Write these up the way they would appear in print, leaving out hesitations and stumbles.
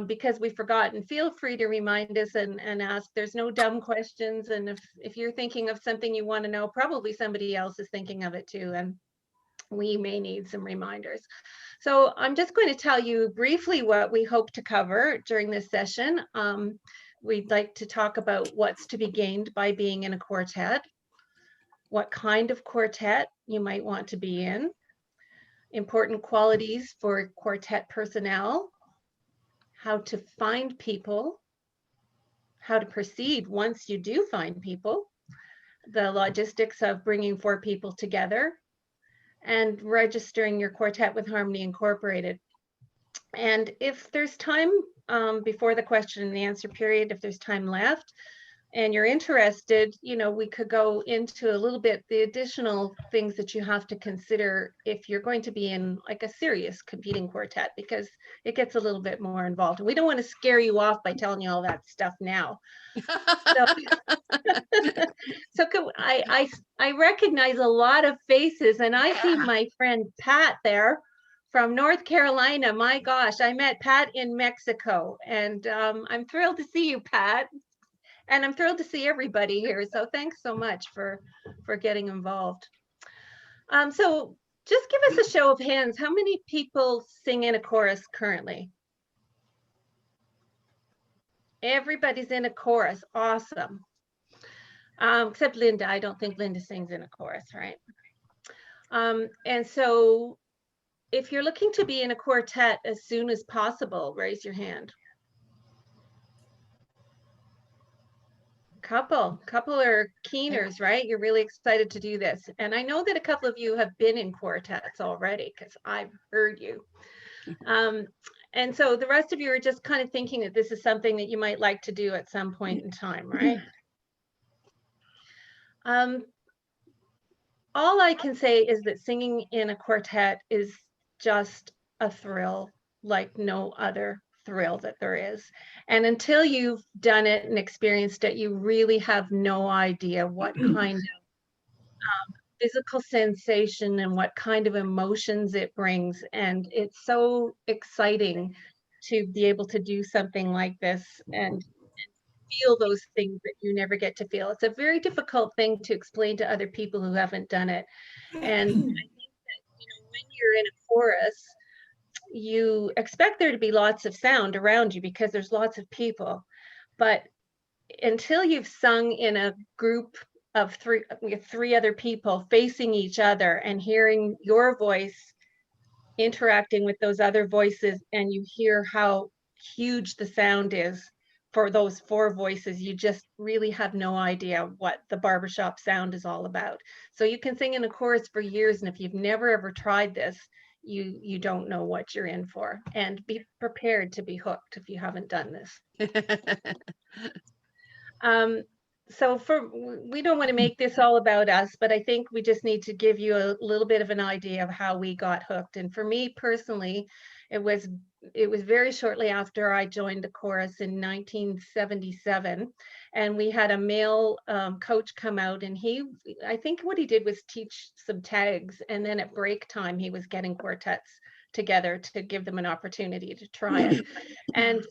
because we forgot. And feel free to remind us and ask. There's no dumb questions. And if you're thinking of something you want to know, probably somebody else is thinking of it too. And we may need some reminders. So I'm just going to tell you briefly what we hope to cover during this session. We'd like to talk about what's to be gained by being in a quartet, what kind of quartet you might want to be in, important qualities for quartet personnel, how to find people, how to proceed once you do find people, the logistics of bringing 4 people together, and registering your quartet with Harmony Incorporated. And if there's time before the question and answer period, if there's time left, and you're interested, we could go into a little bit the additional things that you have to consider if you're going to be in like a serious competing quartet, because it gets a little bit more involved. And we don't want to scare you off by telling you all that stuff now. So I recognize a lot of faces, and I see my friend Pat there from North Carolina. My gosh, I met Pat in Mexico, and I'm thrilled to see you, Pat. And I'm thrilled to see everybody here. So thanks so much for getting involved. So just give us a show of hands. How many people sing in a chorus currently? Everybody's in a chorus. Awesome. Except Linda. I don't think Linda sings in a chorus, right? And so if you're looking to be in a quartet as soon as possible, raise your hand. Couple are keeners, right? You're really excited to do this. And I know that a couple of you have been in quartets already because I've heard you. And so the rest of you are just kind of thinking that this is something that you might like to do at some point in time, right? All I can say is that singing in a quartet is just a thrill like no other thrill that there is. And until you've done it and experienced it, you really have no idea what kind of physical sensation and what kind of emotions it brings. And it's so exciting to be able to do something like this and feel those things that you never get to feel. It's a very difficult thing to explain to other people who haven't done it. And I think that, when you're in a chorus, you expect there to be lots of sound around you because there's lots of people. But until you've sung in a group of 3 other people facing each other and hearing your voice interacting with those other voices, and you hear how huge the sound is for those 4 voices, you just really have no idea what the barbershop sound is all about. So you can sing in a chorus for years, and if you've never ever tried this, you don't know what you're in for. And be prepared to be hooked if you haven't done this. So we don't want to make this all about us, but I think we just need to give you a little bit of an idea of how we got hooked. And for me personally, it was very shortly after I joined the chorus in 1977, and we had a male coach come out, and I think what he did was teach some tags, and then at break time he was getting quartets together to give them an opportunity to try it. And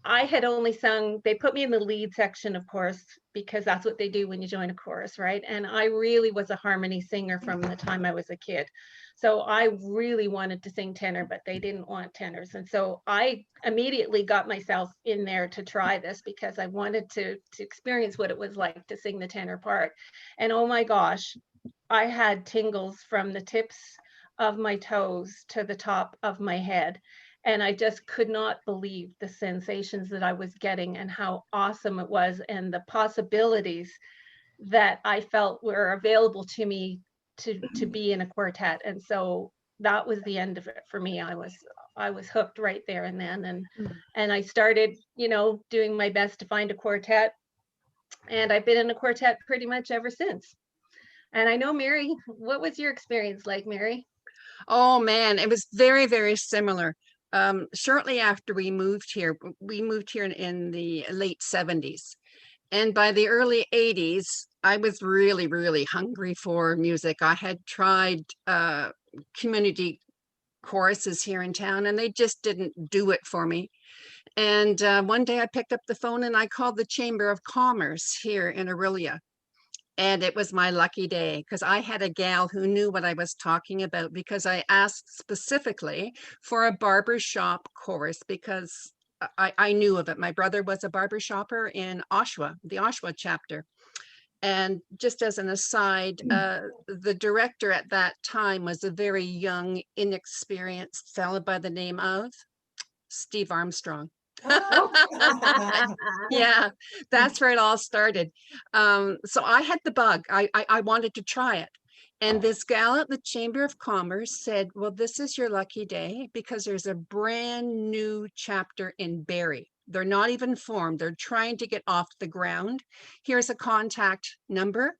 I had only sung, they put me in the lead section, of course, because that's what they do when you join a chorus, right? And I really was a harmony singer from the time I was a kid. So I really wanted to sing tenor, but they didn't want tenors. And so I immediately got myself in there to try this because I wanted to experience what it was like to sing the tenor part. And oh my gosh, I had tingles from the tips of my toes to the top of my head. And I just could not believe the sensations that I was getting and how awesome it was, and the possibilities that I felt were available to me to be in a quartet. And so that was the end of it for me. I was hooked right there and then. And I started, doing my best to find a quartet. And I've been in a quartet pretty much ever since. And I know, Mary, what was your experience like, Mary? Oh man, it was very, very similar. Shortly after we moved here in the late 70s. And by the early 80s, I was really, really hungry for music. I had tried community choruses here in town, and they just didn't do it for me. And one day I picked up the phone and I called the Chamber of Commerce here in Aurelia. And it was my lucky day because I had a gal who knew what I was talking about, because I asked specifically for a barber shop course because I knew of it. My brother was a barber shopper in Oshawa, the Oshawa chapter. And just as an aside, the director at that time was a very young, inexperienced fellow by the name of Steve Armstrong. Yeah, that's where it all started. So I had the bug. I wanted to try it. And this gal at the Chamber of Commerce said, well, this is your lucky day because there's a brand new chapter in Barrie. They're not even formed. They're trying to get off the ground. Here's a contact number.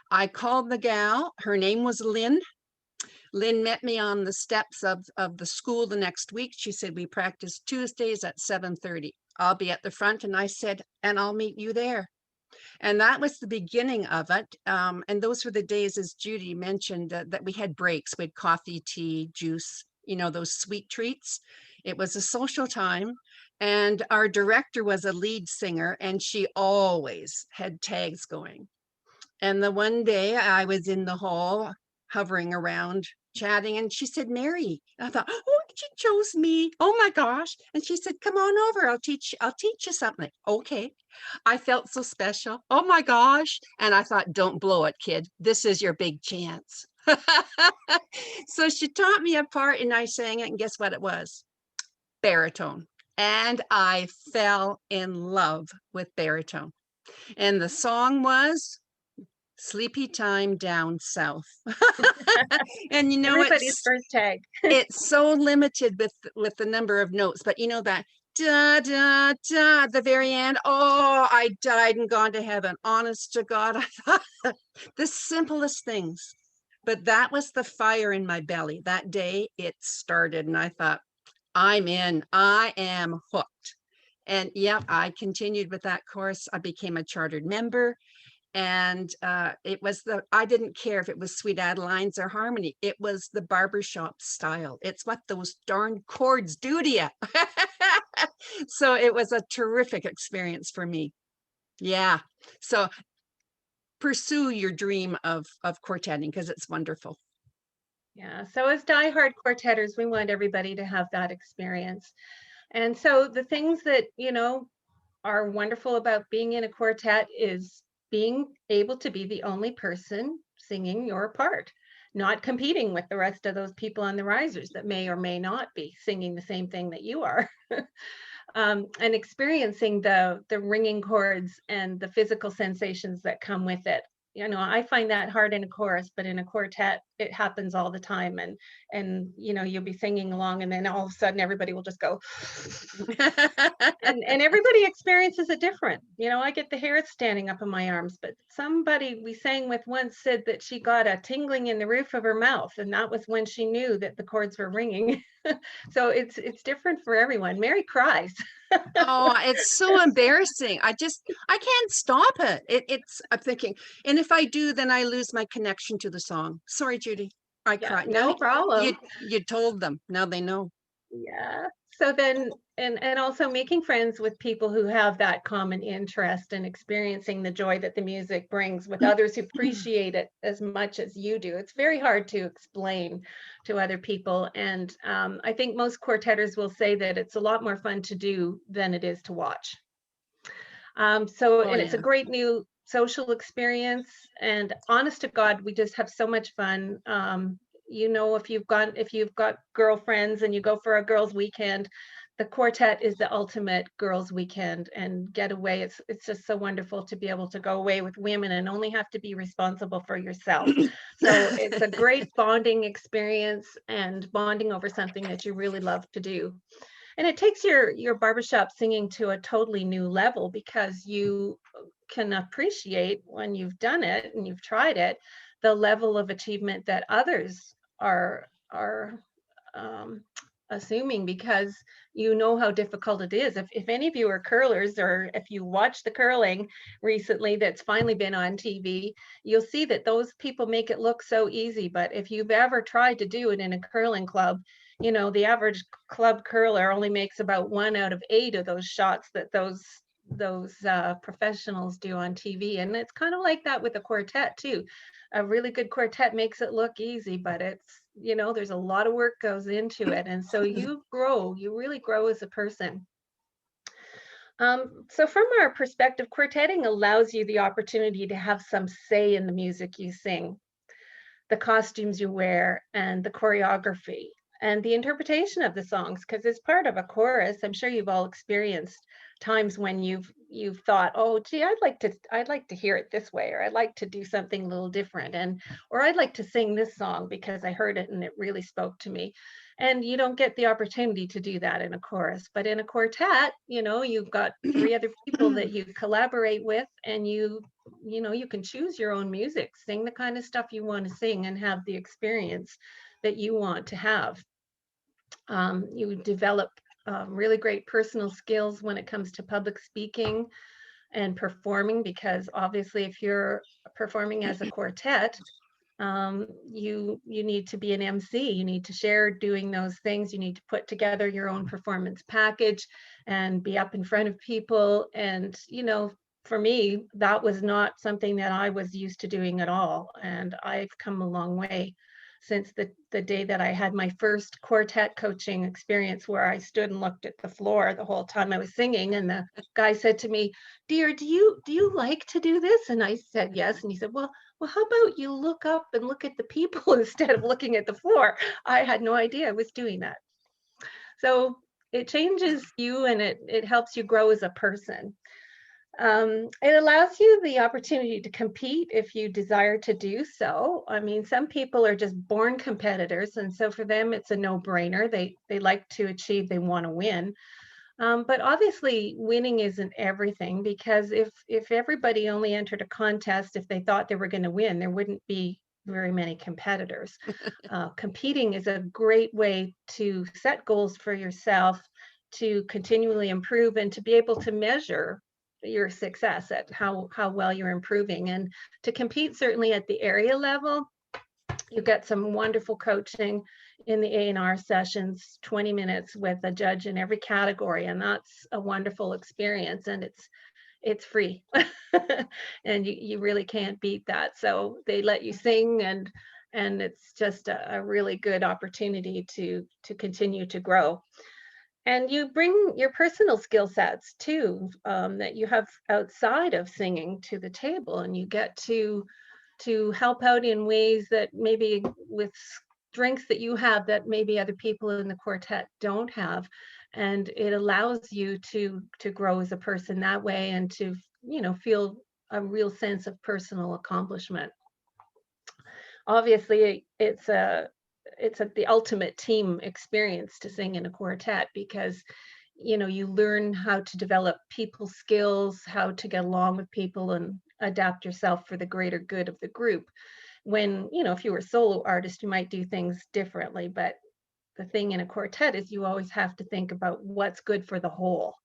I called the gal. Her name was Lynn. Lynn met me on the steps of the school the next week. She said, we practice Tuesdays at 7:30. I'll be at the front. And I said, and I'll meet you there. And that was the beginning of it. And those were the days, as Judi mentioned, that we had breaks. We had coffee, tea, juice, those sweet treats. It was a social time. And our director was a lead singer, and she always had tags going. And the one day I was in the hall hovering around chatting, and she said, Mary. And I thought, oh, she chose me. Oh my gosh. And she said, come on over. I'll teach you something. Okay. I felt so special. Oh my gosh. And I thought, don't blow it, kid. This is your big chance. So she taught me a part and I sang it, and guess what it was? Baritone. And I fell in love with baritone. And the song was Sleepy Time Down South. And Everybody's first tag. It's so limited with the number of notes, but that da da da at the very end. Oh, I died and gone to heaven. Honest to God, I thought the simplest things. But that was the fire in my belly. That day it started, and I thought, I'm in. I am hooked. And yeah, I continued with that course. I became a chartered member. And it was I didn't care if it was Sweet Adelines or Harmony. It was the barbershop style. It's what those darn chords do to you. So it was a terrific experience for me. Yeah. So pursue your dream of quartetting because it's wonderful. Yeah. So as diehard quartetters, we want everybody to have that experience. And so the things that, are wonderful about being in a quartet is being able to be the only person singing your part, not competing with the rest of those people on the risers that may or may not be singing the same thing that you are. And experiencing the ringing chords and the physical sensations that come with it. I find that hard in a chorus, but in a quartet, it happens all the time. And you'll be singing along, and then all of a sudden, everybody will just go, and everybody experiences it different. I get the hair standing up on my arms, but somebody we sang with once said that she got a tingling in the roof of her mouth, and that was when she knew that the chords were ringing. So it's different for everyone. Mary cries. Oh, it's so embarrassing. I can't stop it. I'm thinking, and if I do, then I lose my connection to the song. Sorry, Judi. I cried. No problem. You told them. Now they know. Yeah. So then, and also making friends with people who have that common interest and experiencing the joy that the music brings with others who appreciate it as much as you do. It's very hard to explain to other people. And I think most quartetters will say that it's a lot more fun to do than it is to watch. And it's a great new social experience. And honest to God, we just have so much fun. If you've got girlfriends and you go for a girls' weekend, the quartet is the ultimate girls' weekend and getaway. It's just so wonderful to be able to go away with women and only have to be responsible for yourself. So it's a great bonding experience and bonding over something that you really love to do. And it takes your barbershop singing to a totally new level because you can appreciate when you've done it and you've tried it, the level of achievement that others are assuming, because you know how difficult it is. If any of you are curlers, or if you watch the curling recently that's finally been on TV, you'll see that those people make it look so easy. But if you've ever tried to do it in a curling club, you know, the average club curler only makes about 1 out of 8 of those shots that those professionals do on TV. And it's kind of like that with a quartet too. A really good quartet makes it look easy, but it's, you know, there's a lot of work goes into it. And so you really grow as a person. So from our perspective, quartetting allows you the opportunity to have some say in the music you sing, the costumes you wear, and the choreography and the interpretation of the songs. Because as part of a chorus, I'm sure you've all experienced times when you've thought, oh gee, I'd like to hear it this way, or I'd like to do something a little different, and or I'd like to sing this song because I heard it and it really spoke to me. And you don't get the opportunity to do that in a chorus, but in a quartet, you know, you've got 3 other people that you collaborate with, and you know, you can choose your own music, sing the kind of stuff you want to sing, and have the experience that you want to have. You develop really great personal skills when it comes to public speaking and performing, because obviously if you're performing as a quartet, you need to be an MC. You need to share doing those things. You need to put together your own performance package and be up in front of people. And, you know, for me, that was not something that I was used to doing at all. And I've come a long way since the day that I had my first quartet coaching experience, where I stood and looked at the floor the whole time I was singing. And the guy said to me, "Dear, do you like to do this?" And I said, "Yes." And he said, well, how about you look up and look at the people instead of looking at the floor?" I had no idea I was doing that. So it changes you, and it helps you grow as a person. It allows you the opportunity to compete if you desire to do so. I mean, some people are just born competitors, and so for them, it's a no-brainer. They like to achieve, they want to win. But obviously, winning isn't everything, because if everybody only entered a contest if they thought they were going to win, there wouldn't be very many competitors. Competing is a great way to set goals for yourself, to continually improve, and to be able to measure your success at how well you're improving. And to compete certainly at the area level, you get some wonderful coaching in the A&R sessions, 20 minutes with a judge in every category, and that's a wonderful experience, and it's free. And you really can't beat that. So they let you sing, and it's just a really good opportunity to continue to grow. And you bring your personal skill sets too, that you have outside of singing to the table, and you get to help out in ways that maybe with strengths that you have that maybe other people in the quartet don't have. And it allows you to grow as a person that way, and to, you know, feel a real sense of personal accomplishment. Obviously, it's the ultimate team experience to sing in a quartet, because you know, you learn how to develop people skills, how to get along with people and adapt yourself for the greater good of the group. When, you know, if you were a solo artist, you might do things differently, but the thing in a quartet is you always have to think about what's good for the whole.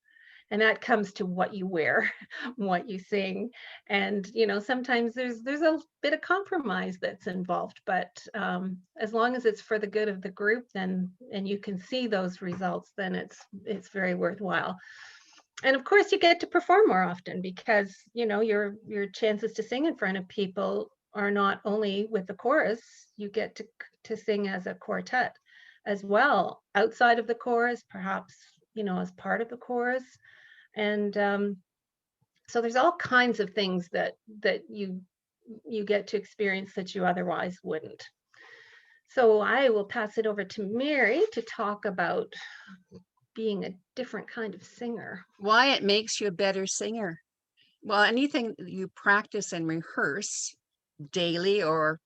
And that comes to what you wear, what you sing. And, you know, sometimes there's a bit of compromise that's involved, but as long as it's for the good of the group, then, and you can see those results, then it's very worthwhile. And of course, you get to perform more often, because, you know, your chances to sing in front of people are not only with the chorus, you get to sing as a quartet as well, outside of the chorus, perhaps, you know, as part of the chorus. And so there's all kinds of things that you get to experience that you otherwise wouldn't. So I will pass it over to Mary to talk about being a different kind of singer. Why it makes you a better singer. Well, anything you practice and rehearse daily or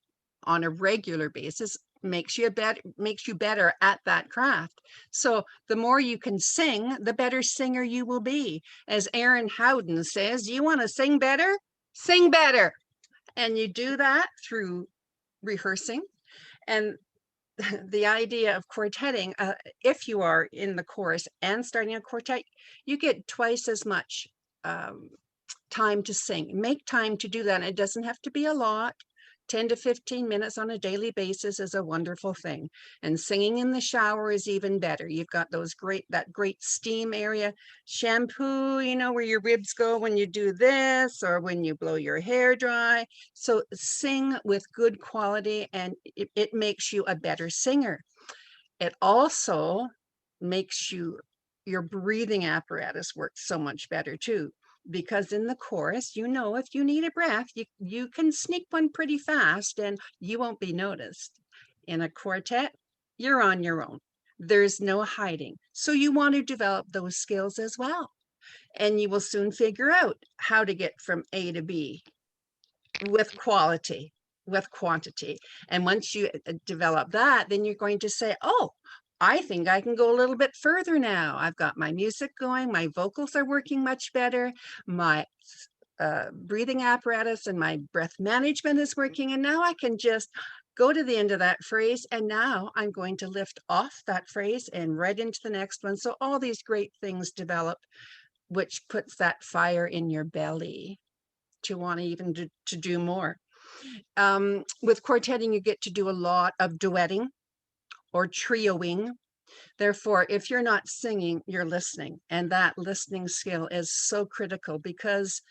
on a regular basis makes you better at that craft. So the more you can sing, the better singer you will be. As Aaron Howden says, you want to sing better? Sing better. And you do that through rehearsing. And the idea of quartetting, if you are in the chorus and starting a quartet, you get twice as much time to sing. Make time to do that. It doesn't have to be a lot. 10 to 15 minutes on a daily basis is a wonderful thing. And singing in the shower is even better. You've got that great steam area, shampoo, you know, where your ribs go when you do this or when you blow your hair dry. So sing with good quality, and it makes you a better singer. It also makes your breathing apparatus work so much better too. Because in the chorus, you know, if you need a breath, you can sneak one pretty fast and you won't be noticed. In a quartet, you're on your own. There's no hiding. So you want to develop those skills as well. And you will soon figure out how to get from A to B with quality, with quantity. And once you develop that, then you're going to say, oh, I think I can go a little bit further now. I've got my music going, my vocals are working much better, my breathing apparatus and my breath management is working, and now I can just go to the end of that phrase, and now I'm going to lift off that phrase and right into the next one. So all these great things develop, which puts that fire in your belly to want to even to do more. With quartetting, you get to do a lot of duetting or trioing. Therefore, if you're not singing, you're listening. And that listening skill is so critical, because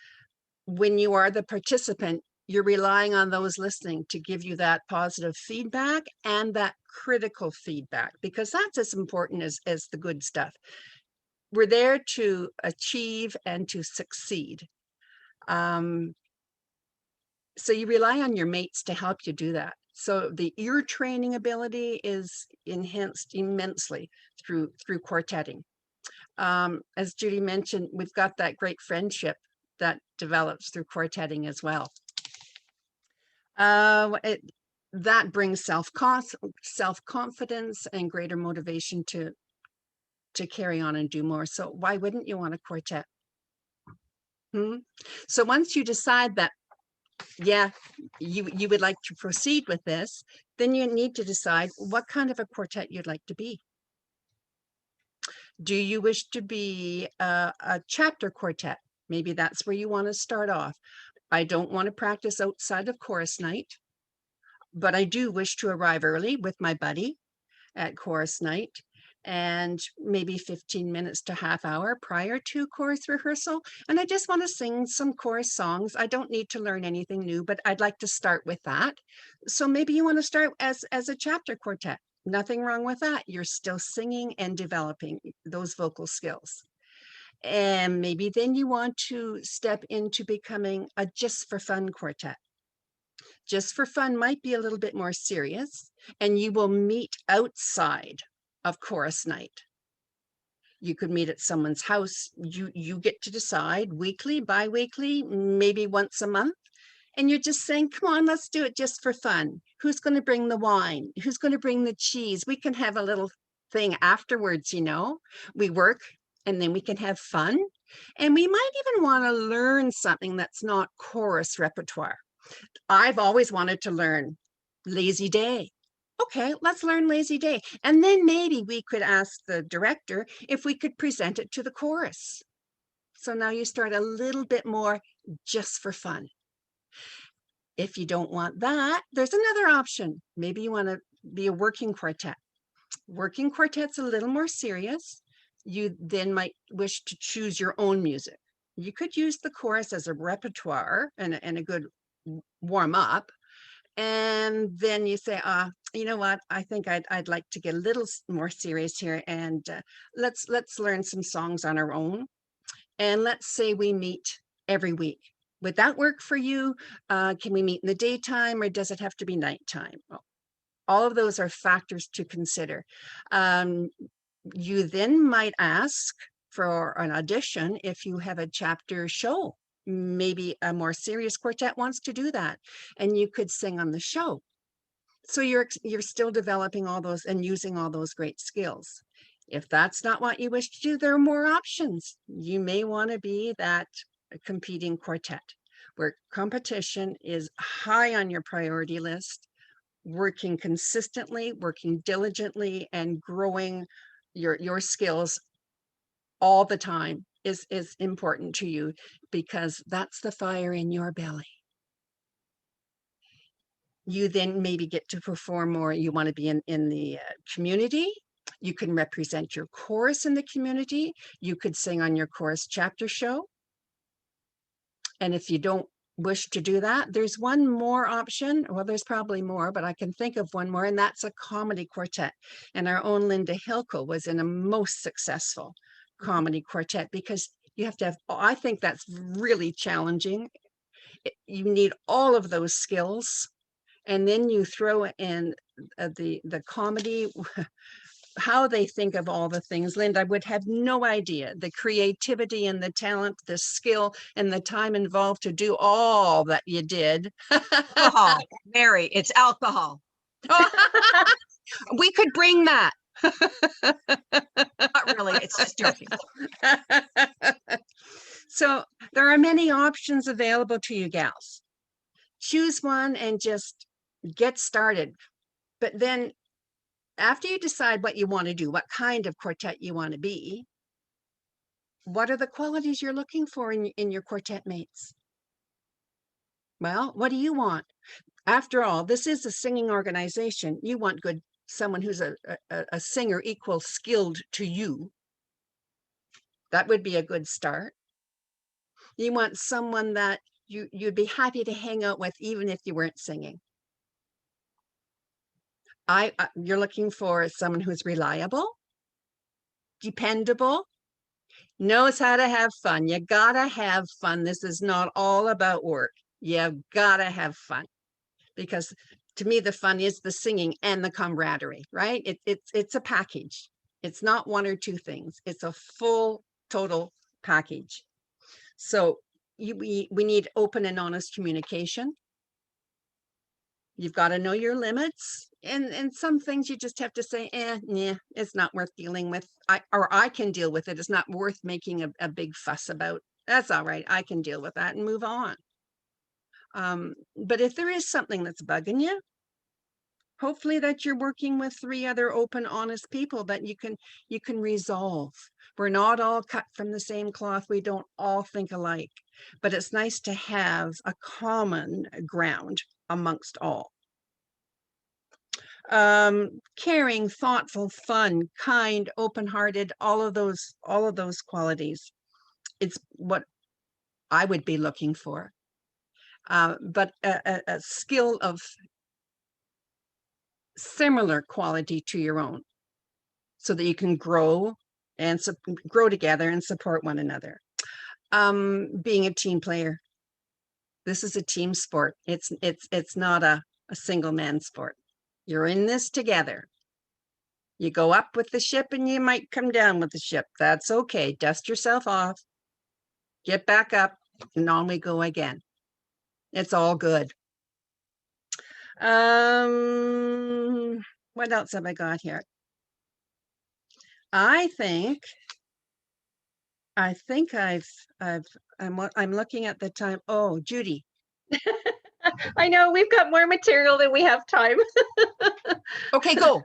when you are the participant, you're relying on those listening to give you that positive feedback and that critical feedback, because that's as important as the good stuff. We're there to achieve and to succeed. So you rely on your mates to help you do that. So the ear training ability is enhanced immensely through quartetting. As Judi mentioned, we've got that great friendship that develops through quartetting as well. That brings self-confidence and greater motivation to carry on and do more. So why wouldn't you want a quartet? So once you decide that, yeah, you would like to proceed with this, then you need to decide what kind of a quartet you'd like to be. Do you wish to be a chapter quartet? Maybe that's where you want to start off. I don't want to practice outside of chorus night, but I do wish to arrive early with my buddy at chorus night, and maybe 15 minutes to half hour prior to chorus rehearsal. And I just want to sing some chorus songs. I don't need to learn anything new, but I'd like to start with that. So maybe you want to start as a chapter quartet. Nothing wrong with that. You're still singing and developing those vocal skills. And maybe then you want to step into becoming a just for fun quartet. Just for fun might be a little bit more serious, and you will meet outside of chorus night. You could meet at someone's house. You get to decide weekly, bi-weekly, maybe once a month. And you're just saying, come on, let's do it just for fun. Who's going to bring the wine? Who's going to bring the cheese? We can have a little thing afterwards, you know. We work and then we can have fun. And we might even want to learn something that's not chorus repertoire. I've always wanted to learn Lazy Day. Okay, let's learn Lazy Day. And then maybe we could ask the director if we could present it to the chorus. So now you start a little bit more just for fun. If you don't want that, there's another option. Maybe you want to be a working quartet. Working quartet's a little more serious. You then might wish to choose your own music. You could use the chorus as a repertoire and a good warm up. And then you say, you know what, I think I'd like to get a little more serious here, and let's learn some songs on our own. And let's say we meet every week. Would that work for you? Can we meet in the daytime, or does it have to be nighttime? Well, all of those are factors to consider. You then might ask for an audition if you have a chapter show. Maybe a more serious quartet wants to do that, and you could sing on the show. So you're still developing all those and using all those great skills. If that's not what you wish to do, there are more options. You may want to be that competing quartet where competition is high on your priority list, working consistently, working diligently, and growing your skills all the time is important to you, because that's the fire in your belly. You then maybe get to perform more. You want to be in the community. You can represent your chorus in the community. You could sing on your chorus chapter show. And if you don't wish to do that, there's one more option. Well, there's probably more, but I can think of one more, and that's a comedy quartet. And our own Linda Hilko was in a most successful comedy quartet, because you have to have, I think that's really challenging. You need all of those skills. And then you throw in the comedy, how they think of all the things. Linda would have no idea the creativity and the talent, the skill and the time involved to do all that you did. Alcohol, Mary, it's alcohol. We could bring that. Not really, it's just joking. So there are many options available to you gals. Choose one and just get started. But then after you decide what you want to do, what kind of quartet you want to be, what are the qualities you're looking for in your quartet mates? Well, what do you want? After all, this is a singing organization. You want someone who's a singer equal skilled to you. That would be a good start. You want someone that you'd be happy to hang out with even if you weren't singing. You're looking for someone who's reliable, dependable, knows how to have fun. You gotta have fun. This is not all about work. You gotta have fun, because to me, the fun is the singing and the camaraderie, right? It's a package. It's not one or two things. It's a full, total package. So we need open and honest communication. You've got to know your limits, and some things you just have to say, nah, it's not worth dealing with. I can deal with it. It's not worth making a big fuss about. That's all right. I can deal with that and move on. But if there is something that's bugging you, hopefully that you're working with 3 other open, honest people that you can resolve. We're not all cut from the same cloth. We don't all think alike, but it's nice to have a common ground amongst all. Caring, thoughtful, fun, kind, open-hearted, all of those qualities. It's what I would be looking for. But a skill of similar quality to your own, so that you can grow and grow together and support one another. Being a team player. This is a team sport. It's not a single man sport. You're in this together. You go up with the ship and you might come down with the ship. That's okay. Dust yourself off, get back up, and on we go again. It's all good. What else have I got here? I'm looking at the time. Oh, Judi. I know we've got more material than we have time. Okay, go.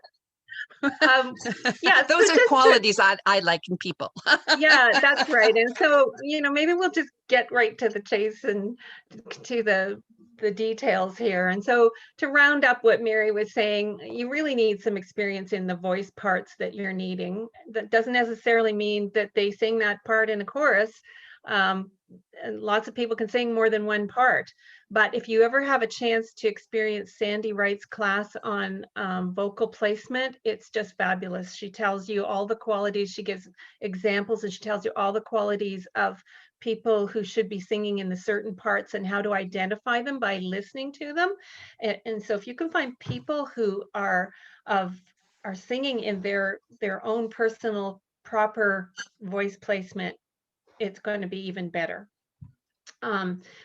Yeah, those are qualities I like in people. Yeah, that's right. And so, maybe we'll just get right to the chase and to the details here. And so, to round up what Mary was saying, you really need some experience in the voice parts that you're needing. That doesn't necessarily mean that they sing that part in a chorus. And lots of people can sing more than one part. But if you ever have a chance to experience Sandy Wright's class on vocal placement, it's just fabulous. She tells you all the qualities, she gives examples, and she tells you all the qualities of people who should be singing in the certain parts and how to identify them by listening to them. And so if you can find people who are singing in their own personal proper voice placement, it's going to be even better.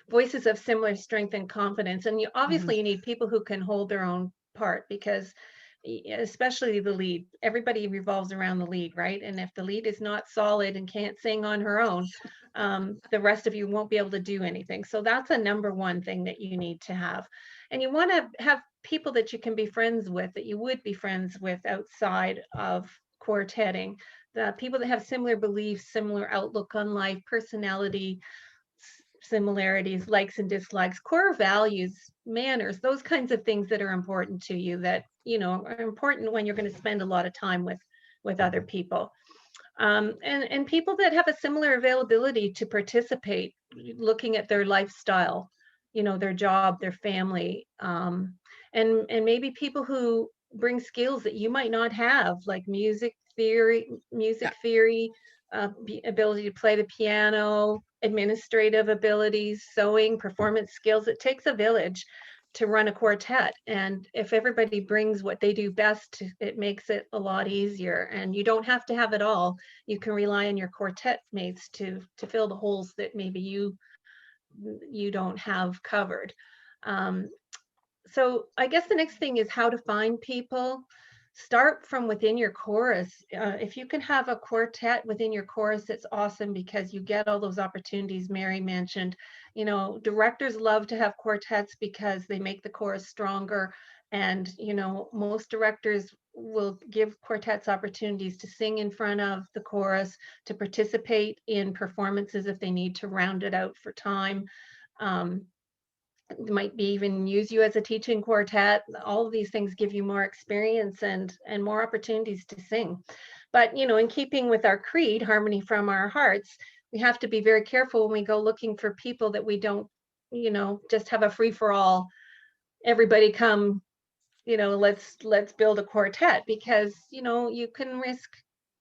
Voices of similar strength and confidence. And obviously you need people who can hold their own part, because especially the lead, everybody revolves around the lead, right? And if the lead is not solid and can't sing on her own, the rest of you won't be able to do anything. So that's a number one thing that you need to have. And you want to have people that you can be friends with, that you would be friends with outside of quartetting. The people that have similar beliefs, similar outlook on life, personality, similarities, likes and dislikes, core values, manners, those kinds of things that are important to you that, you know, are important when you're going to spend a lot of time with other people. And people that have a similar availability to participate, looking at their lifestyle, you know, their job, their family, and maybe people who bring skills that you might not have, like music theory, ability to play the piano, administrative abilities, sewing, performance skills. It takes a village to run a quartet, and if everybody brings what they do best, it makes it a lot easier. And you don't have to have it all. You can rely on your quartet mates to fill the holes that maybe you don't have covered. So I guess the next thing is how to find people. Start from within your chorus. If you can have a quartet within your chorus, it's awesome because you get all those opportunities Mary mentioned. You know, directors love to have quartets because they make the chorus stronger. And, you know, most directors will give quartets opportunities to sing in front of the chorus, to participate in performances if they need to round it out for time. Might be even use you as a teaching quartet. All of these things give you more experience and more opportunities to sing. But, you know, in keeping with our creed, harmony from our hearts, we have to be very careful when we go looking for people that we don't, you know, just have a free for all, everybody come, you know, let's build a quartet, because, you know, you can risk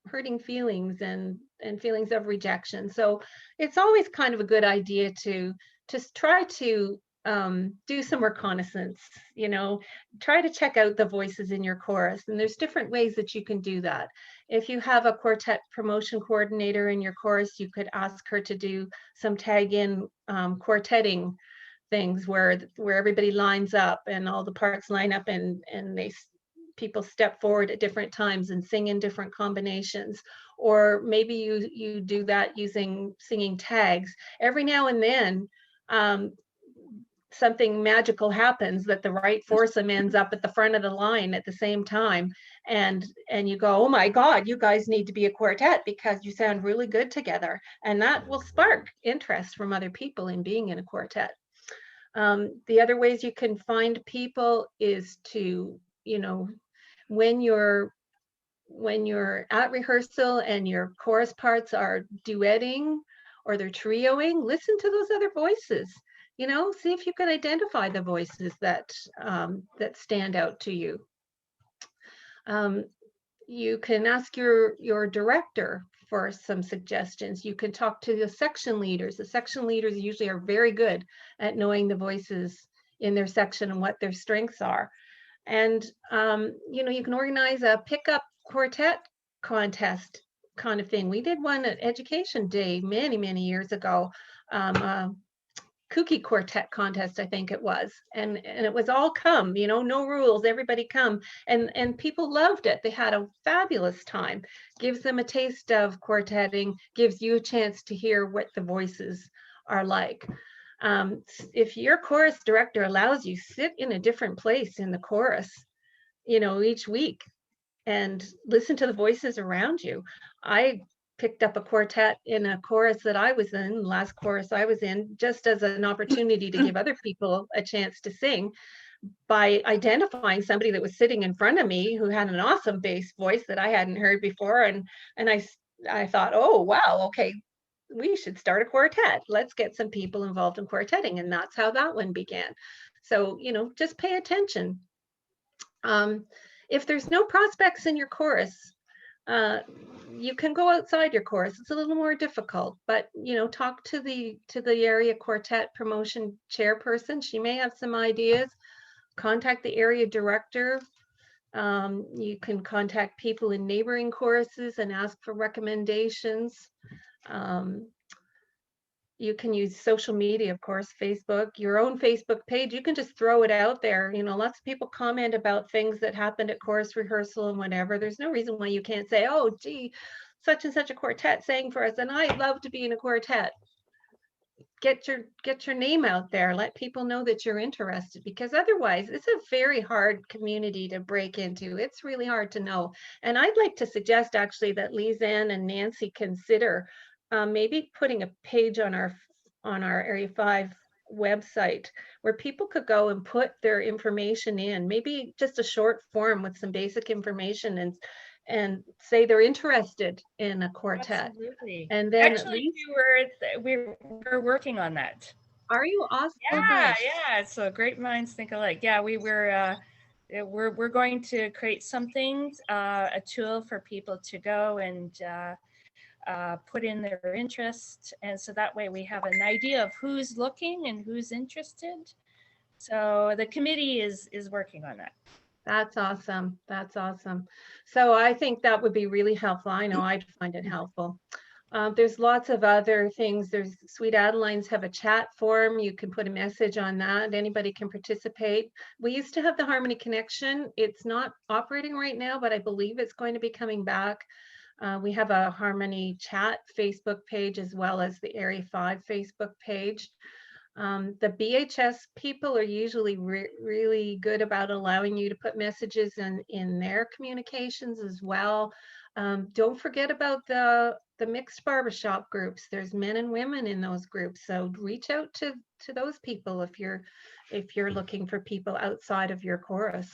hurting feelings and feelings of rejection. So it's always kind of a good idea to just try to do some reconnaissance, you know, try to check out the voices in your chorus. And there's different ways that you can do that. If you have a quartet promotion coordinator in your chorus, you could ask her to do some tag in quartettng things where everybody lines up and all the parts line up, and people step forward at different times and sing in different combinations. Or maybe you do that using singing tags. Every now and then something magical happens, that the right foursome ends up at the front of the line at the same time, and you go, oh my God, you guys need to be a quartet because you sound really good together. And that will spark interest from other people in being in a quartet. The other ways you can find people is to, you know, when you're at rehearsal and your chorus parts are duetting or they're trioing, listen to those other voices. You know, see if you can identify the voices that stand out to you. You can ask your director for some suggestions. You can talk to the section leaders. The section leaders usually are very good at knowing the voices in their section and what their strengths are. And, you know, you can organize a pickup quartet contest kind of thing. We did one at Education Day many, many years ago. Kooky quartet contest, I think it was, and it was all come, you know, no rules, everybody come, and people loved it. They had a fabulous time. Gives them a taste of quartetting, gives you a chance to hear what the voices are like. If your chorus director allows you, sit in a different place in the chorus, you know, each week, and listen to the voices around you. I picked up a quartet in a chorus that I was in, the last chorus I was in, just as an opportunity to give other people a chance to sing, by identifying somebody that was sitting in front of me who had an awesome bass voice that I hadn't heard before. And I thought, oh, wow, okay, we should start a quartet. Let's get some people involved in quartetting. And that's how that one began. So, you know, just pay attention. If there's no prospects in your chorus, you can go outside your chorus. It's a little more difficult, but, you know, talk to the area quartet promotion chairperson. She may have some ideas. Contact the area director. You can contact people in neighboring choruses and ask for recommendations. You can use social media, of course, Facebook, your own Facebook page. You can just throw it out there. You know, lots of people comment about things that happened at chorus rehearsal and whatever. There's no reason why you can't say, oh, gee, such and such a quartet sang for us, and I'd love to be in a quartet. Get your name out there. Let people know that you're interested, because otherwise it's a very hard community to break into. It's really hard to know. And I'd like to suggest actually that Lizanne and Nancy consider maybe putting a page on our on our Area 5 website where people could go and put their information in, maybe just a short form with some basic information and say they're interested in a quartet. Absolutely. And then at Actually, least, we're working on that. are you awesome? Yeah, yeah. So great minds think alike. Yeah, we're going to create something, a tool for people to go and put in their interest, and so that way we have an idea of who's looking and who's interested. So the committee is working on that. That's awesome. That's awesome. So I think that would be really helpful. I know I'd find it helpful. There's lots of other things. There's Sweet Adelines have a chat forum. You can put a message on that. Anybody can participate. We used to have the Harmony Connection. It's not operating right now, but I believe it's going to be coming back. We have a Harmony Chat Facebook page as well as the Area 5 Facebook page. The BHS people are usually really good about allowing you to put messages in their communications as well. Don't forget about the mixed barbershop groups. There's men and women in those groups, so reach out to those people if you're looking for people outside of your chorus.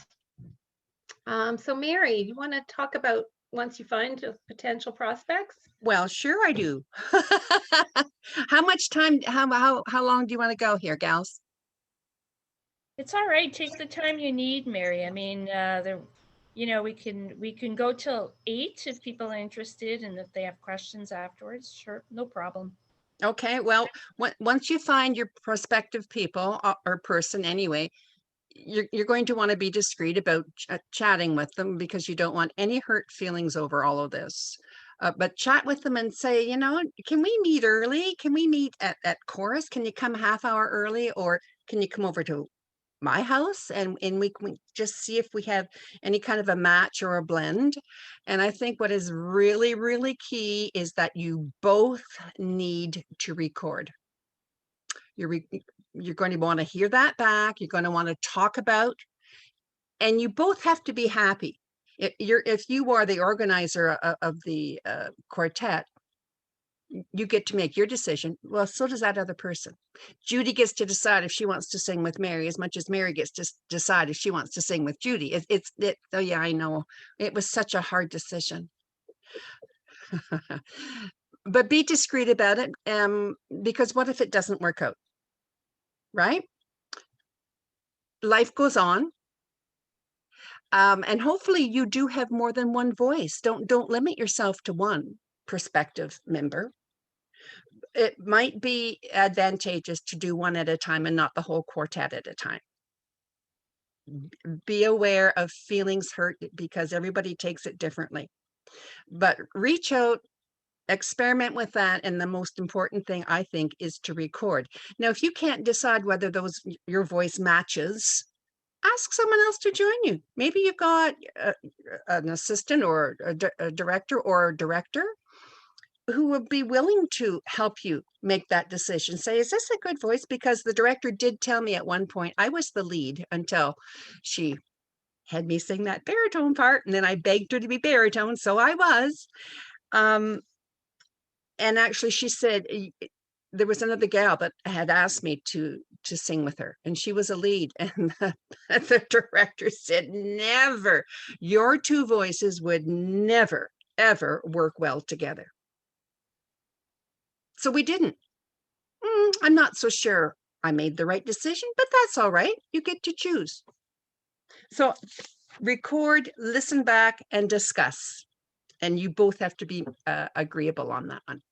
So Mary, you want to talk about once you find potential prospects? Well, sure I do. How much time, how long do you want to go here, gals? It's all right. Take the time you need, Mary. I mean, we can go till 8 if people are interested, and if they have questions afterwards, sure, no problem. Okay, well, once you find your prospective people or person anyway, you're going to want to be discreet about chatting with them because you don't want any hurt feelings over all of this. But chat with them and say, can we meet early? Can we meet at chorus? Can you come a half hour early, or can you come over to my house and we can just see if we have any kind of a match or a blend? And I think what is really, really key is that you both need to record. You're going to want to hear that back. You're going to want to talk about, and you both have to be happy. If you are the organizer of the quartet, you get to make your decision. Well, so does that other person. Judi gets to decide if she wants to sing with Mary as much as Mary gets to decide if she wants to sing with Judi. Oh yeah, I know. It was such a hard decision. But be discreet about it, because what if it doesn't work out? Right? Life goes on. And hopefully you do have more than one voice. Don't limit yourself to one prospective member. It might be advantageous to do one at a time and not the whole quartet at a time. Be aware of feelings hurt because everybody takes it differently. But reach out, experiment with that, and the most important thing I think is to record. Now, if you can't decide whether your voice matches, ask someone else to join you. Maybe you've got an assistant or a director or a director who will be willing to help you make that decision. Say, is this a good voice? Because the director did tell me at one point I was the lead until she had me sing that baritone part, and then I begged her to be baritone, so I was. And actually she said there was another gal that had asked me to sing with her, and she was a lead, and the director said, never, your two voices would never, ever work well together. So we didn't. I'm not so sure I made the right decision, but that's all right. You get to choose. So record, listen back, and discuss. And you both have to be agreeable on that one.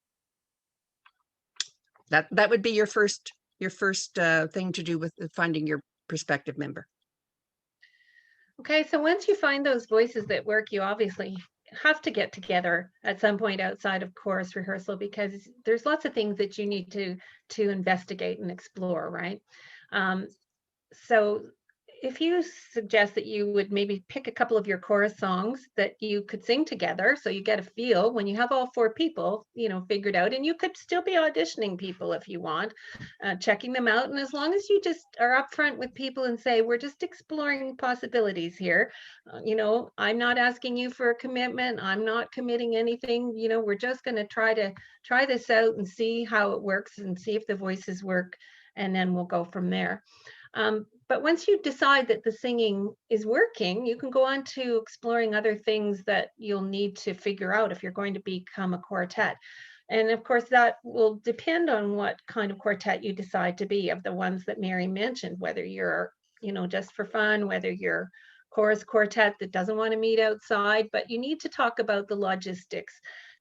That would be your first thing to do with finding your prospective member. Okay, so once you find those voices that work, you obviously have to get together at some point outside of chorus rehearsal, because there's lots of things that you need to investigate and explore, right? So if you suggest that you would maybe pick a couple of your chorus songs that you could sing together, so you get a feel when you have all 4 people, figured out, and you could still be auditioning people if you want, checking them out. And as long as you just are upfront with people and say, we're just exploring possibilities here. I'm not asking you for a commitment. I'm not committing anything. We're just going to try this out and see how it works and see if the voices work. And then we'll go from there. But once you decide that the singing is working, you can go on to exploring other things that you'll need to figure out if you're going to become a quartet. And of course, that will depend on what kind of quartet you decide to be, of the ones that Mary mentioned, whether you're, just for fun, whether you're chorus quartet that doesn't want to meet outside, but you need to talk about the logistics,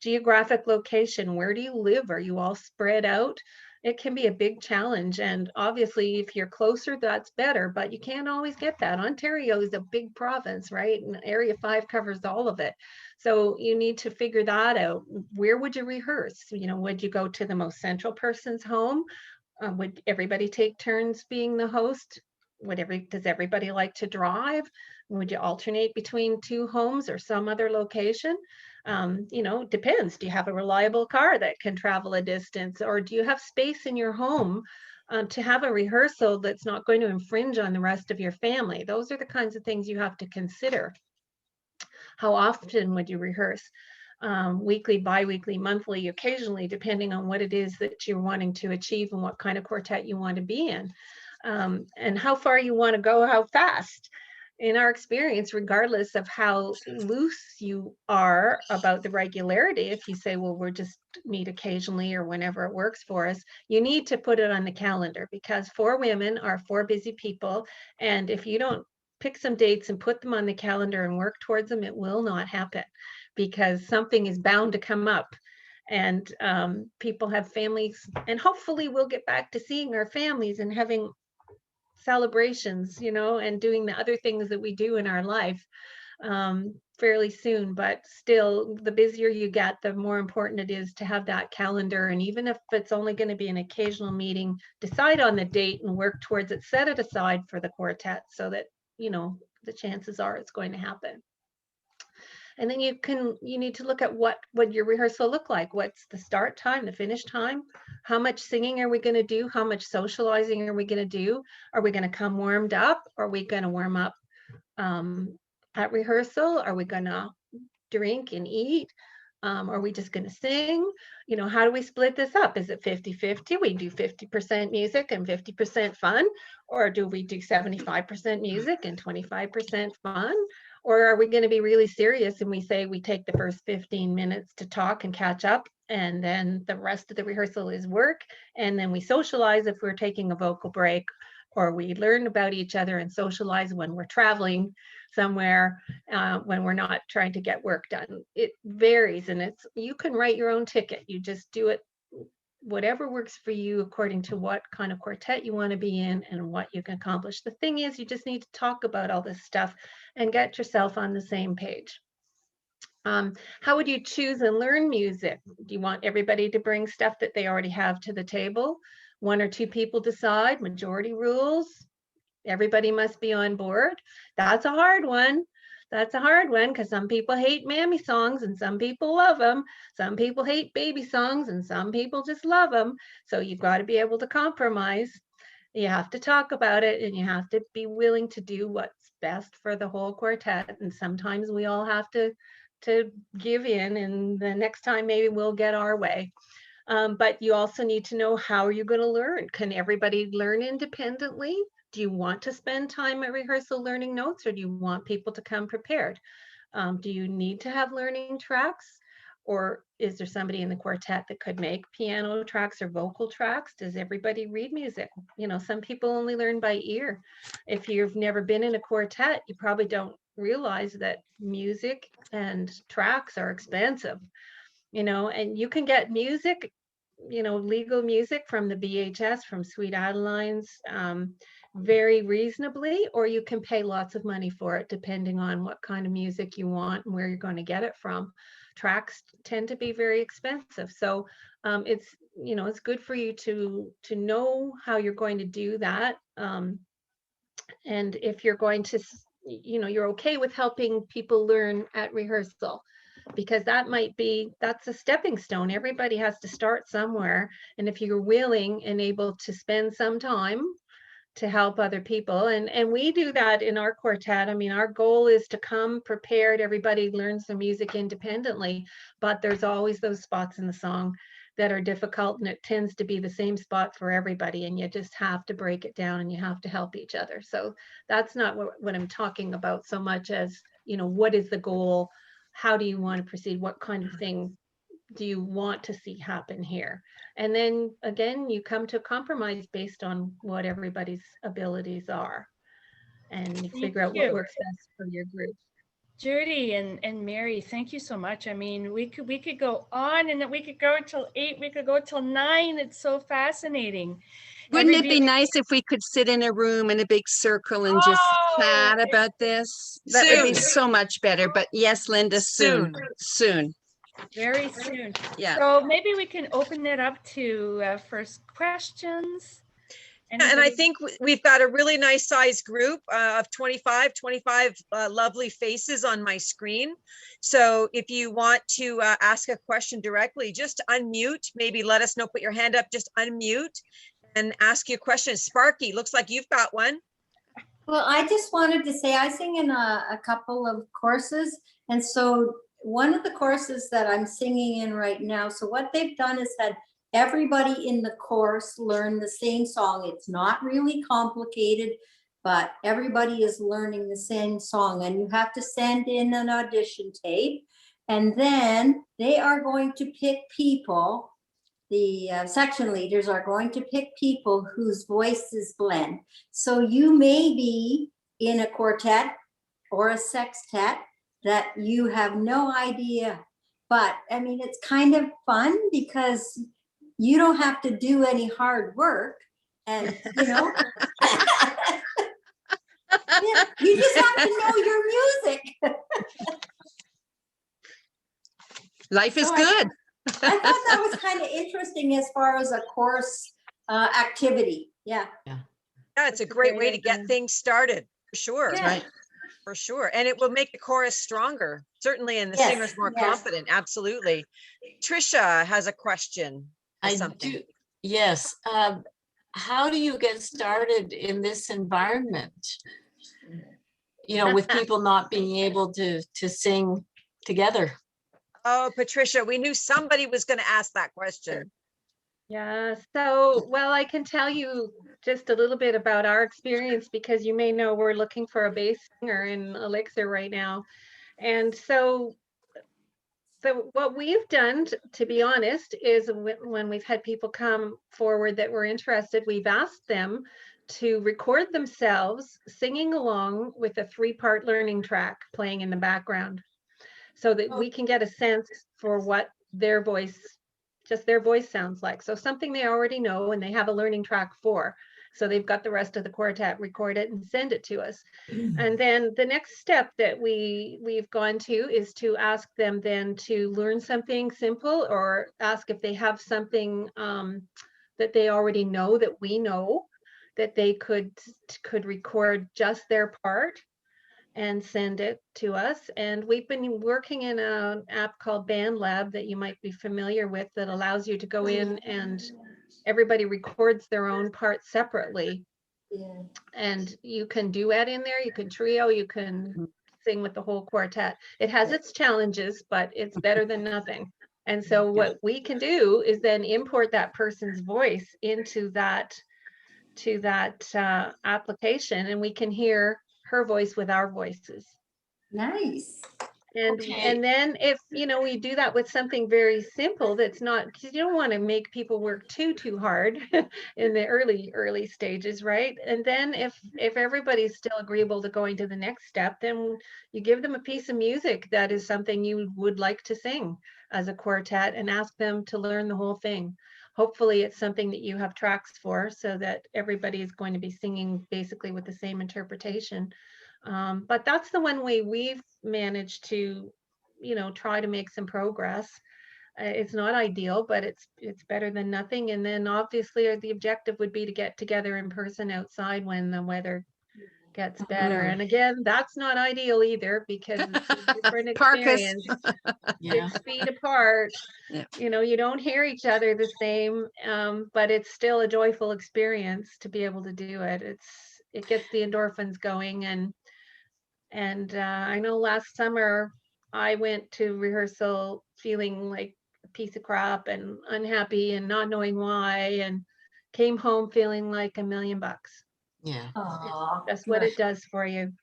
geographic location. Where do you live? Are you all spread out? It can be a big challenge. And obviously, if you're closer, that's better, but you can't always get that. Ontario is a big province, right? And Area 5 covers all of it. So you need to figure that out. Where would you rehearse? Would you go to the most central person's home? Would everybody take turns being the host? Does everybody like to drive? Would you alternate between 2 homes or some other location? Depends. Do you have a reliable car that can travel a distance, or do you have space in your home to have a rehearsal that's not going to infringe on the rest of your family? Those are the kinds of things you have to consider. How often would you rehearse? Weekly, bi-weekly, monthly, occasionally, depending on what it is that you're wanting to achieve and what kind of quartet you want to be in, and how far you want to go, how fast. In our experience, regardless of how loose you are about the regularity, if you say, well, we're just meet occasionally or whenever it works for us, you need to put it on the calendar, because 4 women are 4 busy people. And if you don't pick some dates and put them on the calendar and work towards them, it will not happen, because something is bound to come up. And people have families, and hopefully we'll get back to seeing our families and having celebrations, and doing the other things that we do in our life fairly soon. But still, the busier you get, the more important it is to have that calendar. And even if it's only going to be an occasional meeting, decide on the date and work towards it. Set it aside for the quartet so that the chances are it's going to happen. And then you need to look at what your rehearsal look like. What's the start time, the finish time? How much singing are we going to do? How much socializing are we going to do? Are we going to come warmed up? Are we going to warm up at rehearsal? Are we going to drink and eat? Are we just going to sing? How do we split this up? Is it 50-50? We do 50% music and 50% fun? Or do we do 75% music and 25% fun? Or are we going to be really serious and we say we take the first 15 minutes to talk and catch up, and then the rest of the rehearsal is work, and then we socialize if we're taking a vocal break, or we learn about each other and socialize when we're traveling somewhere, when we're not trying to get work done. It varies, and you can write your own ticket. You just do it whatever works for you according to what kind of quartet you want to be in and what you can accomplish. The thing is, you just need to talk about all this stuff and get yourself on the same page. How would you choose and learn music? Do you want everybody to bring stuff that they already have to the table? 1 or 2 people decide, majority rules, everybody must be on board? That's a hard one. That's a hard one, because some people hate mammy songs and some people love them. Some people hate baby songs and some people just love them. So you've got to be able to compromise. You have to talk about it, and you have to be willing to do what's best for the whole quartet. And sometimes we all have to give in, and the next time maybe we'll get our way. But you also need to know, how are you going to learn? Can everybody learn independently? Do you want to spend time at rehearsal learning notes, or do you want people to come prepared? Do you need to have learning tracks? Or is there somebody in the quartet that could make piano tracks or vocal tracks? Does everybody read music? Some people only learn by ear. If you've never been in a quartet, you probably don't realize that music and tracks are expensive, and you can get music, legal music from the BHS, from Sweet Adeline's, very reasonably, or you can pay lots of money for it, depending on what kind of music you want and where you're going to get it from. Tracks tend to be very expensive. So it's good for you to know how you're going to do that. And if you're going to, you're okay with helping people learn at rehearsal, because that's a stepping stone. Everybody has to start somewhere. And if you're willing and able to spend some time to help other people, and we do that in our quartet. I mean, our goal is to come prepared. Everybody learns the music independently, but there's always those spots in the song that are difficult, and it tends to be the same spot for everybody, and you just have to break it down and you have to help each other. So that's not what I'm talking about so much as, what is the goal? How do you want to proceed? What kind of thing do you want to see happen here? And then again, you come to a compromise based on what everybody's abilities are, and you figure out what you. works best for your group. Judi and Mary, thank you so much. I mean, we could go on, and then we could go till 8, we could go till 9. It's so fascinating. Wouldn't it be nice if we could sit in a room in a big circle and just chat about this? That would be so much better. But yes, Linda, soon. Very soon. Yeah. So maybe we can open it up to first questions. And I think we've got a really nice size group of 25 lovely faces on my screen. So if you want to ask a question directly, just unmute, maybe let us know, put your hand up, just unmute and ask your question. Sparky, looks like you've got one. Well, I just wanted to say I sing in a couple of courses. And so one of the courses that I'm singing in right now, so what they've done is had everybody in the course learn the same song. It's not really complicated, but everybody is learning the same song, and you have to send in an audition tape, and then they are going to pick people. The section leaders are going to pick people whose voices blend. So you may be in a quartet or a sextet that you have no idea, but I mean, it's kind of fun because you don't have to do any hard work, and yeah, you just have to know your music. Life is good. I thought that was kind of interesting as far as a course activity. Yeah, it's a great way to get things started, for sure. Yeah. Right. For sure. And it will make the chorus stronger, certainly, and the singers more confident. Absolutely. Trisha has a question. I do. Yes. How do you get started in this environment? With people not being able to sing together. Oh, Patricia, we knew somebody was going to ask that question. Yeah, so, well, I can tell you just a little bit about our experience, because you may know we're looking for a bass singer in Elixir right now. And so what we've done, to be honest, is when we've had people come forward that were interested, we've asked them to record themselves singing along with a 3-part learning track playing in the background, so that we can get a sense for what their voice sounds like. So something they already know and they have a learning track for. So they've got the rest of the quartet, record it and send it to us. And then the next step that we've gone to is to ask them then to learn something simple, or ask if they have something that they already know that we know, that they could record just their part and send it to us. And we've been working in an app called Band Lab that you might be familiar with, that allows you to go in and everybody records their own part separately. yeah. And you can duet in there, you can trio, you can sing with the whole quartet. It has its challenges, but it's better than nothing. And so what we can do is then import that person's voice into that application, and we can hear her voice with our voices. Nice. And then if we do that with something very simple, that's not, because you don't want to make people work too hard in the early stages, right? And then if everybody's still agreeable to going to the next step, then you give them a piece of music that is something you would like to sing as a quartet, and ask them to learn the whole thing. Hopefully it's something that you have tracks for, so that everybody is going to be singing basically with the same interpretation. But that's the one way we've managed to, try to make some progress. It's not ideal, but it's better than nothing. And then obviously the objective would be to get together in person outside when the weather gets better. And again, that's not ideal either, because it's a different Parkas. experience. Yeah. 6 feet apart. Yeah. You know, you don't hear each other the same, but it's still a joyful experience to be able to do it. It gets the endorphins going. And I know last summer I went to rehearsal feeling like a piece of crap and unhappy and not knowing why, and came home feeling like $1 million. Yeah. Aw, That's what it does for you.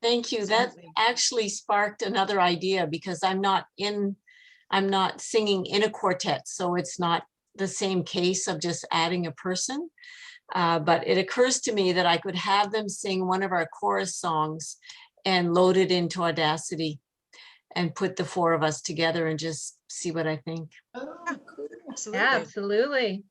Thank you. That Absolutely. actually sparked another idea, because I'm not singing in a quartet, so it's not the same case of just adding a person. But it occurs to me that I could have them sing one of our chorus songs and load it into Audacity and put the 4 of us together and just see what I think. Oh, cool. Absolutely. Absolutely.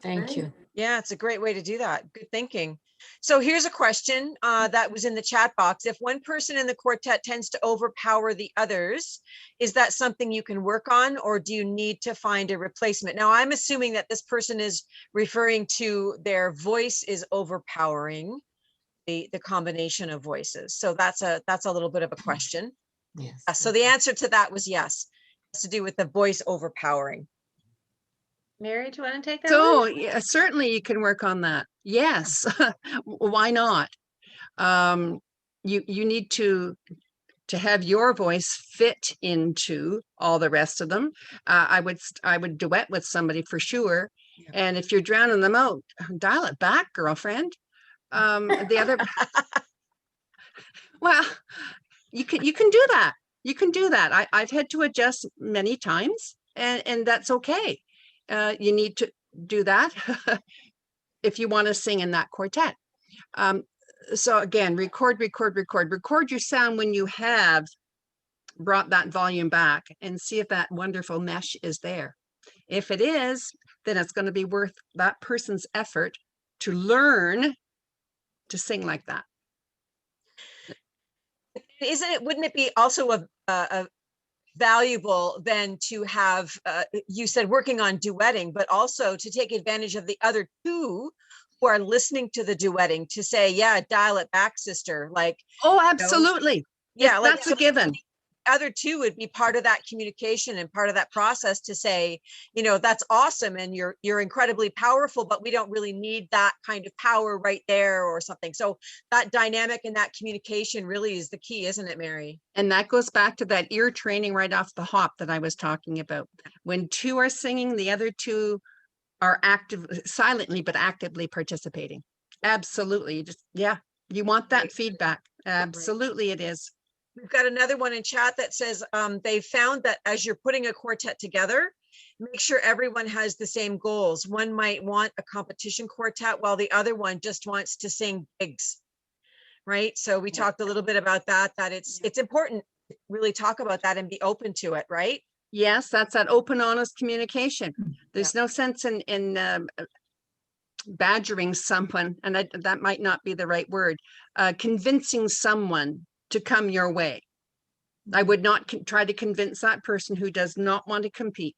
Thank you. Yeah, it's a great way to do that. Good thinking. So here's a question that was in the chat box. If one person in the quartet tends to overpower the others, is that something you can work on, or do you need to find a replacement? Now, I'm assuming that this person is referring to their voice is overpowering the combination of voices. So that's a little bit of a question. Yes. So the answer to that was yes. It has to do with the voice overpowering. Mary, do you want to take that So one? yeah, certainly you can work on that. Yes. Why not? You need to have your voice fit into all the rest of them. I would duet with somebody for sure. Yeah. And if you're drowning them out, dial it back, girlfriend. The other, well, you can do that. You can do that. I've had to adjust many times, and that's okay. You need to do that if you want to sing in that quartet. So again, record your sound when you have brought that volume back, and see if that wonderful mesh is there. If it is, then it's going to be worth that person's effort to learn to sing like that. Wouldn't it be also a valuable then to have, you said working on duetting, but also to take advantage of the other 2 who are listening to the duetting to say, yeah, dial it back, sister. Like, Oh, absolutely. yeah, like That's a given. other 2 would be part of that communication and part of that process to say, you know, that's awesome and you're incredibly powerful, but we don't really need that kind of power right there or something. So that dynamic and that communication really is the key, isn't it, Mary? And that goes back to that ear training right off the hop that I was talking about. When 2 are singing, the other 2 are silently but actively participating. Absolutely. You want that feedback. Absolutely, it is. We've got another one in chat that says they found that as you're putting a quartet together, make sure everyone has the same goals. One might want a competition quartet while the other one just wants to sing gigs, right? So we talked a little bit about that it's important to really talk about that and be open to it, right? Yes, that's that open, honest communication. There's no sense in badgering someone, and that might not be the right word, convincing someone to come your way. I would not try to convince that person who does not want to compete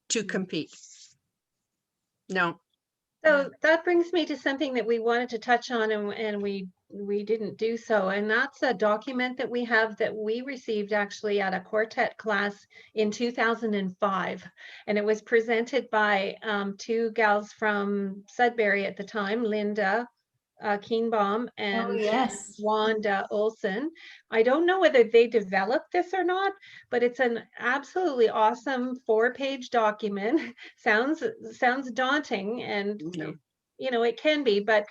to compete. No. So that brings me to something that we wanted to touch on, and we didn't do so. And that's a document that we have that we received actually at a quartet class in 2005. And it was presented by 2 gals from Sudbury at the time, Linda Keenbaum and yes. Wanda Olson. I don't know whether they developed this or not, but it's an absolutely awesome 4-page document. Sounds daunting, and No. you know, it can be, but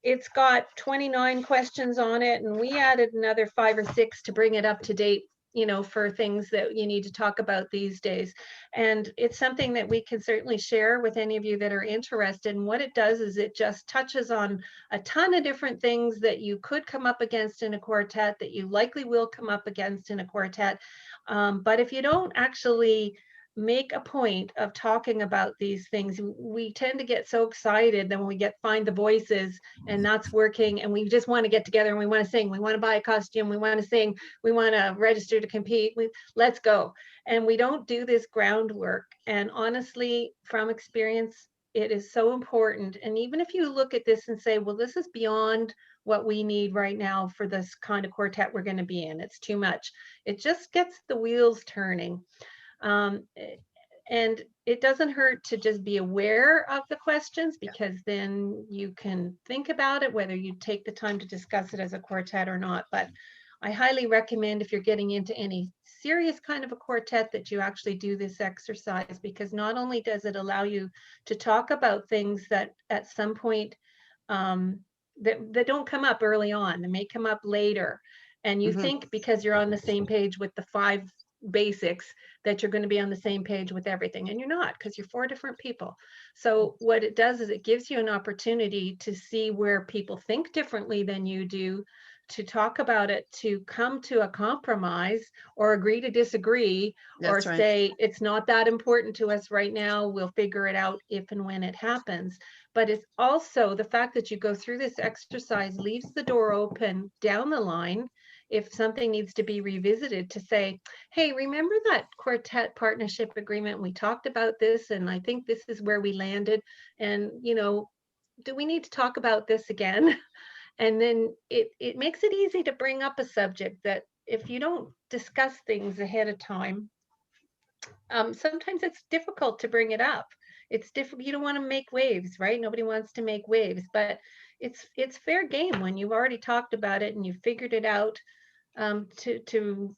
it's got 29 questions on it, and we added another 5 or 6 to bring it up to date, you know, for things that you need to talk about these days. And it's something that we can certainly share with any of you that are interested. And what it does is it just touches on a ton of different things that you could come up against in a quartet, that you likely will come up against in a quartet. But if you don't actually make a point of talking about these things, we tend to get so excited then when we find the voices and that's working, and we just want to get together and we want to sing, we want to buy a costume, we want to sing, we want to register to compete, let's go. And we don't do this groundwork. And honestly, from experience, it is so important. And even if you look at this and say, well, this is beyond what we need right now for this kind of quartet we're going to be in. It's too much. It just gets the wheels turning. And it doesn't hurt to just be aware of the questions, because then you can think about it, whether you take the time to discuss it as a quartet or not. But I highly recommend, if you're getting into any serious kind of a quartet, that you actually do this exercise, because not only does it allow you to talk about things that at some point that don't come up early on, they may come up later. And you think because you're on the same page with the 5 basics that you're going to be on the same page with everything, and you're not, because you're 4 different people. So what it does is it gives you an opportunity to see where people think differently than you do, to talk about it, to come to a compromise, or agree to disagree, or That's right. say it's not that important to us right now, we'll figure it out if and when it happens. But it's also the fact that you go through this exercise leaves the door open down the line, if something needs to be revisited, to say, hey, remember that quartet partnership agreement? We talked about this, and I think this is where we landed. And, you know, do we need to talk about this again? And then it makes it easy to bring up a subject that, if you don't discuss things ahead of time, sometimes it's difficult to bring it up. It's difficult. You don't want to make waves, right? Nobody wants to make waves, but it's fair game when you've already talked about it and you figured it out, to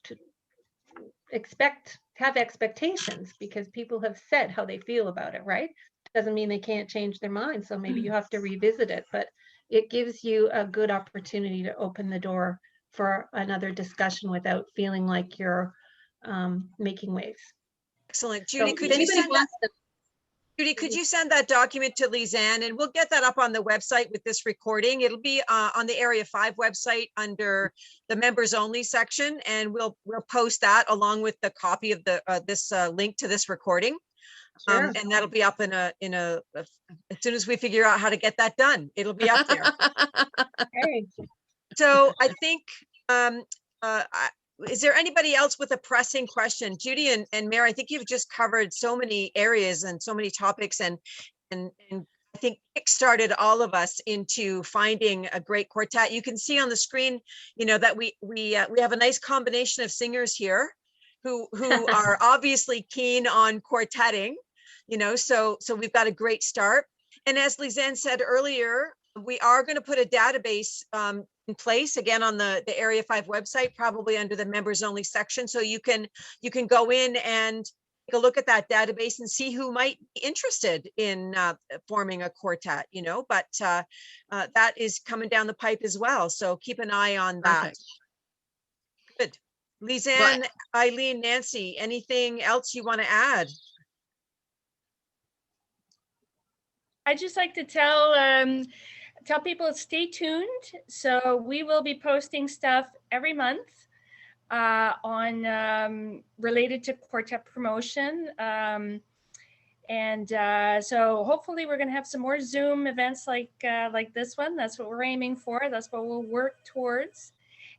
have expectations, because people have said how they feel about it, right? Doesn't mean they can't change their mind. So maybe you have to revisit it, but it gives you a good opportunity to open the door for another discussion without feeling like you're making waves. Excellent. So Judy, if could you anybody send that? wants to- Judy, could you send that document to Lisanne, and we'll get that up on the website with this recording. It'll be on the Area 5 website under the members only section, and we'll post that along with the copy of the this link to this recording. Sure. And that'll be up as soon as we figure out how to get that done, it'll be up there. Hey. So I think, is there anybody else with a pressing question? Judy and Mary, I think you've just covered so many areas and so many topics, and I think kickstarted all of us into finding a great quartet. You can see on the screen, you know, that we have a nice combination of singers here who are obviously keen on quartetting, you know, so we've got a great start. And as Lisanne said earlier, we are going to put a database in place again on the Area 5 website, probably under the members only section. So you can go in and take a look at that database and see who might be interested in forming a quartet, you know, but that is coming down the pipe as well. So keep an eye on that. Perfect. Good. Lisanne, Eileen, Nancy, anything else you want to add? I'd just like to tell people stay tuned. So we will be posting stuff every month on related to quartet promotion. So hopefully we're going to have some more Zoom events like this one. That's what we're aiming for. That's what we'll work towards,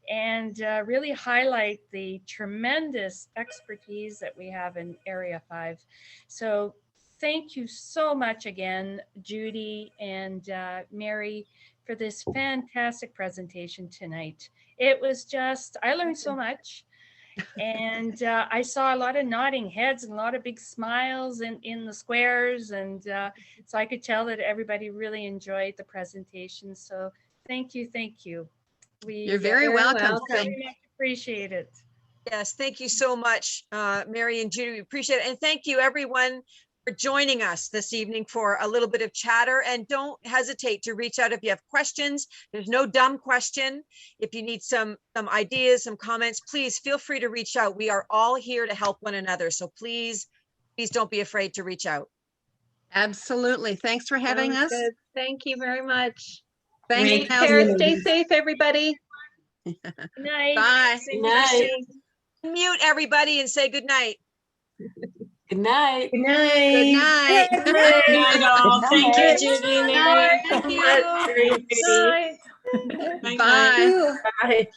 and really highlight the tremendous expertise that we have in Area 5. So thank you so much again, Judy and Mary, for this fantastic presentation tonight. It was just, I learned so much. And I saw a lot of nodding heads and a lot of big smiles in the squares. And so I could tell that everybody really enjoyed the presentation. So thank you, thank you. You're very welcome. Very much appreciate it. Yes, thank you so much, Mary and Judy. We appreciate it. And thank you everyone for joining us this evening for a little bit of chatter. And don't hesitate to reach out if you have questions. There's no dumb question. If you need some ideas, some comments, please feel free to reach out. We are all here to help one another. So please don't be afraid to reach out. Absolutely. Thanks for having Sounds us. good. Thank you very much. Thanks. Take care. Stay safe, everybody. Good night. Bye. Good night. Mute everybody and say good night. Good night. Good night. Good night. Good night, all. Thank you, Judy and Mary. Thank you. Bye. Bye. Bye.